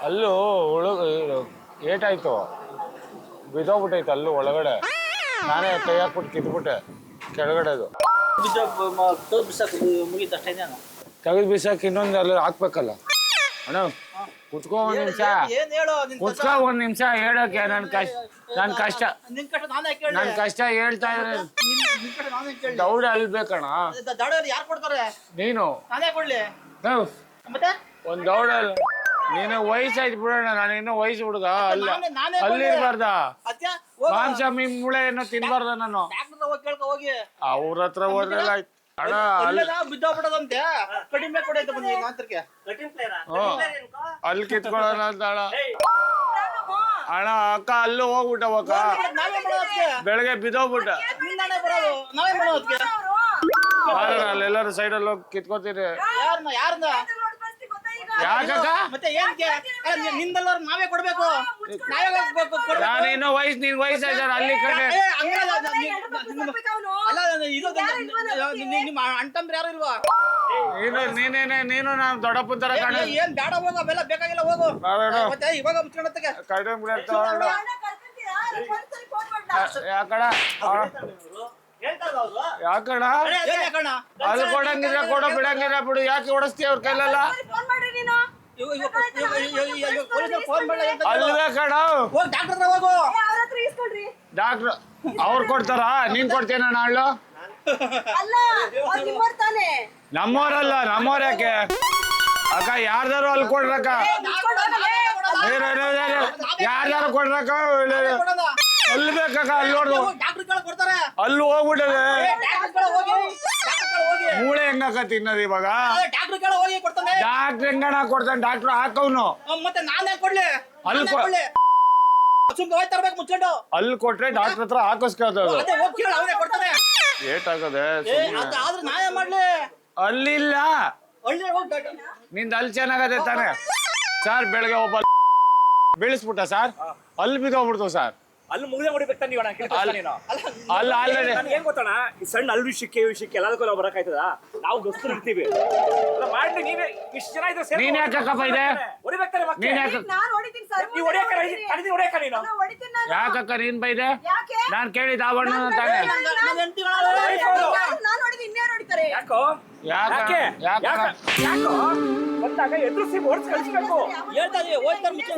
ಅಲ್ಲೂ ಏಟಾಯ್ತು, ಬಿದ್ದೋಗ್ಬಿಟ್ಟೈತೆ ಅಲ್ಲೂ ಒಳಗಡೆ. ನಾನೇ ಕೈ ಹಾಕ್ಬಿಟ್ಟು ಕಿತ್ಬಿಟ್ಟೆ ಕೆಳಗಡೆ. ಅದು ತೆಗೆದು ಬಿಸಾಕಿ ಇನ್ನೊಂದು ಅಲ್ಲಿ ಹಾಕ್ಬೇಕಲ್ಲ. ಅಣ್ಣ ಕುತ್ಕೋ ಒಂದ್ ನಿಮಿಷ, ಕುತ್ಕೋ ಒಂದ್ ನಿಮಿಷ ಹೇಳಕ್ಕೆ. ನನ್ ಕಷ್ಟ ಹೇಳ್ತಾ ಇದ್ರೆ ದೌಡ ಅಲ್ಬೇಕಣ್ಣ. ನೀನು ಒಂದ್ ದೌಡ ನೀನು ವಯಸ್ಸಾಯ್ತು ಬಿಡೋಣ. ನಾನು ಇನ್ನೂ ವಯಸ್ಸು ಹುಡುಗ ಅಲ್ಲ, ಅಲ್ಲಿರ್ಬಾರ್ದ ಮಾಂಸ ಮೂಳೆ ಏನೋ ತಿನ್ಬಾರ್ದ ನಾನು. ಅವ್ರ ಹತ್ರ ಹೋದ್ರೆಲ್ಲ ಆಯ್ತು ಅಣ್ಣ. ಬಿದ್ದೋಗ್ಬಿಡೋದಂತೆ ಕಡಿಮೆ ಕೊಡೈತೆ ಅಲ್ಲಿ ಕಿತ್ಕೊಳ್ಳೋಣ ಅಂತ ಅಣ್ಣ. ಅಣ್ಣ ಅಕ್ಕ ಅಲ್ಲೂ ಹೋಗ್ಬಿಟ್ಟವಕ್ಕ, ಬೆಳಗ್ಗೆ ಬಿದ್ದೋಗ್ಬಿಟ್ಟ. ಅಲ್ಲೆಲ್ಲರೂ ಸೈಡಲ್ಲಿ ಹೋಗಿ ಕಿತ್ಕೋತೀರಿ. ಯಾಕಕ್ಕ ನಾವೇ ಕೊಡ್ಬೇಕು. ನಾನೇನೋ ವಯಸ್ಸು, ನಿನ್ ವಯಸ್ಸಾಯ್ತಾರ ಅಲ್ಲಿ ಕಡೆ. ನಿಮ್ಮ ಅಣ್ತಂಬ್ರು ಯಾರು ಇಲ್ವಾ? ನೀನು ನಾನು ದೊಡ್ಡಪ್ಪನ ತರ ಕಾಣ. ಏನ್ ಬೇಡ ಹೋಗ, ಅವೆಲ್ಲ ಬೇಕಾಗಿಲ್ಲ ಹೋಗು. ಮತ್ತೆ ಇವಾಗ ಮುಚ್ಕೊಂಡತ್ತಗೆ ಯಾಕಡ ಯಾಕಡ ಅಲ್ಲಿ ಕೊಡಂಗಿದ್ರೆ ಕೊಡೋ, ಬಿಡಂಗಿದ್ರೆ ಬಿಡು. ಯಾಕೆ ಓಡಿಸ್ತೀಯ ಅವ್ರ ಕೈಲೆಲ್ಲ? ಅಲ್ವೇ ಕಣ ಡಾಕ್ಟ್ರ್ ಅವ್ರು ಕೊಡ್ತಾರ, ನೀನ್ ಕೊಡ್ತೇನ ನಾಳು? ನಮ್ಮವ್ರಲ್ಲ, ನಮ್ಮವ್ರ ಯಾಕೆ ಅಕ್ಕ? ಯಾರ್ದಾರು ಅಲ್ಲಿ ಕೊಡ್ರಕ್ಕ, ಯಾರ್ದಾರು ಕೊಡ್ರಕ್ಕ. ಅಲ್ಲಿ ಬೇಕಕ್ಕ, ಅಲ್ಲಿ ನೋಡ್ದು ಅಲ್ಲಿ ಹೋಗ್ಬಿಟ್ಟದೆ. ಮೂಳೆ ಹೆಂಗಕ್ಕ ತಿನ್ನೋದು ಇವಾಗ? ಡಾಕ್ಟ್ರ್ ಹೆಂಗಣ ಕೊಡ್ತಾನೆ? ಡಾಕ್ಟ್ರು ಹಾಕವ್ನು. ಮತ್ತೆ ನಾನೇ ಕೊಡ್ಲಿ? ಅಲ್ಲಿ ಕೊಟ್ರೆ ಡಾಕ್ಟರ್ ಹತ್ರ ಹಾಕಿಸ್ಕೋದು. ಏಟಾಗದೆ ಅಲ್ಲಿಲ್ಲ, ನಿಂದ ಅಲ್ಲಿ ಚೆನ್ನಾಗದೆ ತಾನೆ ಸರ್. ಬೆಳಗ್ಗೆ ಒಬ್ಬ ಬೀಳಿಸ್ಬಿಟ್ಟ ಸರ್, ಅಲ್ಲಿ ಬಿದ್ದೋಗ್ಬಿಡ್ತು ಸರ್. ಅಲ್ಲಿ ಮುಗಿದೇ ಹೊಡಿಬೇಕು ನೀವು. ಅಲ್ಲ ಆಲ್ರೆಡಿ ಏನ್ ಗೊತ್ತಣ, ಈ ಸಣ್ಣ ಅಲ್ಲಿ ವಿಷಯಕ್ಕೆ ಎಲ್ಲದಕ್ಕೂ ನಾವು ಬರಕಾಯ್ತದ? ನಾವು ಗಸ್ತರು ಇರ್ತೀವಿ ಮಾಡಿ. ನೀವೇ ಇಷ್ಟು ಜನ ಇದ್ರೆ ನೀನ್ ಯಾಕಪ್ಪ ಇದೆ ಹೊಡಿಬೇಕಾರೆ ನೀನ್ ಯಾಕ ಯಾಕಕ್ಕ ನೀನ್ ಬೈದೆ? ನಾನ್ ಕೇಳಿದ ಆವಣ್ಣ ತಾನೆ. ಯಾಕೋ ಯಾಕೆ ಯಾಕೋ ಬಂದಾಗ ಎದುರಿಸಿ ಓಡಿಸಿ ಕಳಿಸ್ಬೇಕು. ಹೇಳ್ತಾ ಇದೀವಿ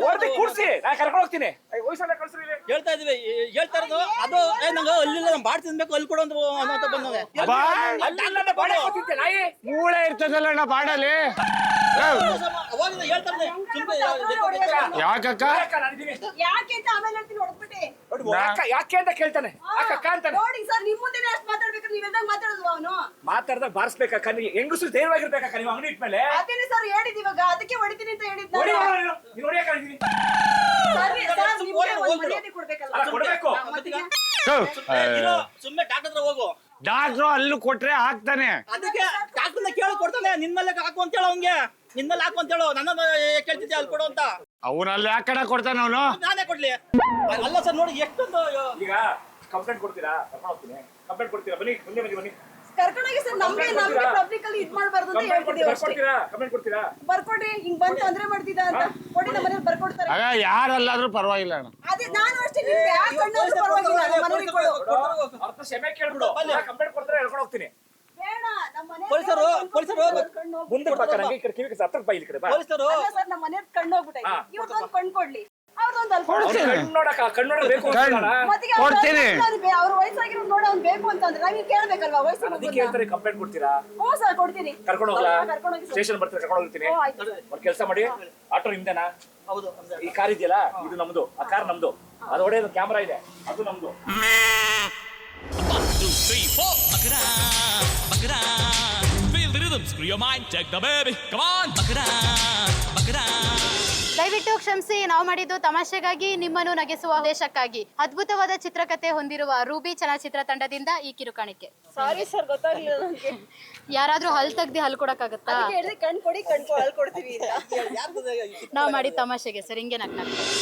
ಓಡ್ದಿ ಕೂರ್ಸಿ ನಾ ಕರ್ಕೊಂಡು ಹೋಗ್ತೀನಿ. ವಯಸ್ಸಲ್ಲ ಕಳ್ಸ್ರಿ. ಹೇಳ್ತಾ ಇದೀವಿ, ಹೇಳ್ತಾ ಇರೋದು ಅದು ನಂಗೆ ಅಲ್ಲಿಲ್ಲ, ನಮ್ ಬಾಡ್ ತಿನ್ಬೇಕು, ಅಲ್ಲಿ ಕೊಡು ಅಂತ ಬಂದವೆ. ಮೂಳೆ ಇರ್ತದಲ್ಲ ಬಾಡಲ್ಲಿ. ಯಾಕಕ್ಕ ಯಾಕೆ ಅಂತ ಕೇಳ್ತಾನೆ. ಯಾಕಕ್ಕ ಅಂತಾನೆ. ಮಾತಾಡ್ದಾಗ ಬಾರಿಸ್ಬೇಕಕ್ಕ. ಹೆಂಗಸರು ಧೈರ್ಯವಾಗಿರ್ಬೇಕಕ್ಕ. ನೀವು ಅಂಗಡಿ ಇಟ್ಮೇಲೆ ಸುಮ್ಮನೆ ಡಾಕ್ಟರ್ ಹತ್ರ ಹೋಗು. ಡಾಕ್ಟ್ರು ಅಲ್ಲೂ ಕೊಟ್ರೆ ಹಾಕ್ತಾನೆ. ಅದಕ್ಕೆ ಡಾಕ್ಟರ್ನ ಕೇಳಿ ಕೊಡ್ತಾನೆ. ನಿನ್ಮೇಲೆ ಹಾಕು ಅಂತ ಹೇಳೋ, ಅವ್ನಿಗೆ ನಿನ್ಮೇಲೆ ಹಾಕು ಅಂತ ಹೇಳೋ. ನನ್ನ ಕೇಳ್ತಿದ್ದೆ ಅಲ್ಲಿ ಕೊಡು ಅಂತ. ಅವನಲ್ಲಿ ಯಾಕೆ ಕಡೆ ಕೊಡ್ತಾನೆ ಅವನು? ನಾನೇ ಕೊಡ್ಲಿ? ಅಲ್ಲ ಸರ್, ನೋಡಿ ಎಷ್ಟೊಂದು. ಈಗ ಕಂಪ್ಲೇಂಟ್ ಕೊಡ್ತೀರಾ? ಕರ್ಕೊಂಡು ಹೋಗ್ತೀನಿ. ಕಂಪ್ಲೇಂಟ್ ಕೊಡ್ತೀರಾ? ಬನ್ನಿ, ಮುಂದೆ ಬನ್ನಿ. ಬನ್ನಿ ಕರ್ಕೊಂಡೋಗಿ ಸರ್. ನಮ್ಗೆ ಪಬ್ಲಿಕ್ ಅಲ್ಲಿ ಇದ್ ಮಾಡಬಾರ್ದು ಅಂತ ಹೇಳ್ತಿದೀವಿ ಅಷ್ಟೇ. ಕಂಪ್ಲೇಂಟ್ ಕೊಡ್ತೀರಾ? ಬರ್ಕೊಡ್ರಿ, ಹಿಂಗ್ ಬಂದು ತೊಂದ್ರೆ ಮಾಡ್ತಿದ್ದ ಅಂತ ಕೊಡಿ. ನಮ್ಮ ಮನೇಲಿ ಬರ್ಕೊಡ್ತಾರೆ. ಆಗ ಯಾರಲ್ಲಾದ್ರೂ ಪರವಾಗಿಲ್ಲ ಅಣ್ಣ. ಅದೇ ನಾನು ಅಷ್ಟೇ, ನಿಮ್ಗೆ ಯಾಕೆ ಕಣ್ಣಾದ್ರೂ ಪರವಾಗಿಲ್ಲ. ನಮ್ಮ ಮನೇಲಿ ಕೊಡು. ಅವ್ರ ಕ್ಷಮೆ ಕೇಳ್ಬಿಡು. ಕಂಪ್ಲೇಂಟ್ ಕೊಡ್ತಾರೆ, ಹೇಳ್ಕೊಂಡು ಹೋಗ್ತೀನಿ. ಬೇಡ, ನಮ್ಮ ಮನೆ ಪೊಲೀಸರು ಮುಂದೆ ಬರ್ತಾರೆ. ನಂಗೆ ಈ ಕಡೆ ಕಿವಿಗೆ ಹತ್ರ ಬಾ, ಇಲ್ಲಿ ಕಡೆ ಬಾ. ಪೊಲೀಸರು ಸರ್ ನಮ್ಮ ಮನೆ ಕಣ್ಣು ಹೋಗ್ಬಿಟ್ಟೈತೆ. ಇವ್ರದೊಂದು ಕಣ್ಣು ಕೊಡ್ಲಿ, ಅವ್ರದೊಂದು ಅಲ್ಲಿ ಕಣ್ಣೋಡ ಬೇಕು. ಕೊಡ್ತೀನಿ. ಅವ್ರ ವಯಸ್ಸಾಗಿರೋ ನೋಡ ಅವ್ನು ಬೇಕು ಅಂತಂದ್ರೆ ನಾವ್ ಕೇಳ್ಬೇಕಲ್ವಾ? ವಯಸ್ಸು ಕೇಳ್ತಾರೆ. ಕಂಪ್ಲೇಂಟ್ ಕೊಡ್ತೀರಾ? ಹ್ಞೂ ಸರ್, ಕೊಡ್ತೀನಿ. ಕರ್ಕೊಂಡು ಹೋಗ್ಲಾ? ಸ್ಟೇಷನ್ ಬರ್ತೀರಾ? ಕರ್ಕೊಂಡು ಹೋಗ್ತೀನಿ. ಒಂದು ಕೆಲಸ ಮಾಡಿ, ಆಟೋ ನಿಮ್ದೇನಾ? ಹೌದು. ಈ ಕಾರ್ ಇದೆಯಲ್ಲ, ಇದು ನಮ್ದು. ಆ ಕಾರ್ ನಮ್ದು. ಅದು ಹೊಡೆಯೋದು ಕ್ಯಾಮ್ರಾ ಇದೆ, ಅದು ನಮ್ದು. ದಯವಿಟ್ಟು ಕ್ಷಮಿಸಿ, ನಾವು ಮಾಡಿದ್ದು ತಮಾಷೆಗಾಗಿ, ನಿಮ್ಮನ್ನು ನಗಿಸುವ ಉದ್ದೇಶಕ್ಕಾಗಿ. ಅದ್ಭುತವಾದ ಚಿತ್ರಕಥೆ ಹೊಂದಿರುವ ರೂಬಿ ಚಲನಚಿತ್ರ ತಂಡದಿಂದ ಈ ಕಿರುಕಾಣಿಕೆ. ಸಾರಿ ಸರ್, ಗೊತ್ತಾಗ್ಲಿಲ್ಲ ನನಗೆ. ಯಾರಾದ್ರೂ ಹಲ್ ತೆಗ್ದು ಹಲ್ ಕೊಡಕ್ಕಾಗತ್ತಾ? ಕಣ್ ಕೊಡಿ, ಹಲ್ ಕೊಡ್ತೀವಿ. ನಾವು ಮಾಡಿದ ತಮಾಷೆಗೆ ಸರ್, ಹಿಂಗೆ ನಗ್ನಾಗ್ತೀವಿ.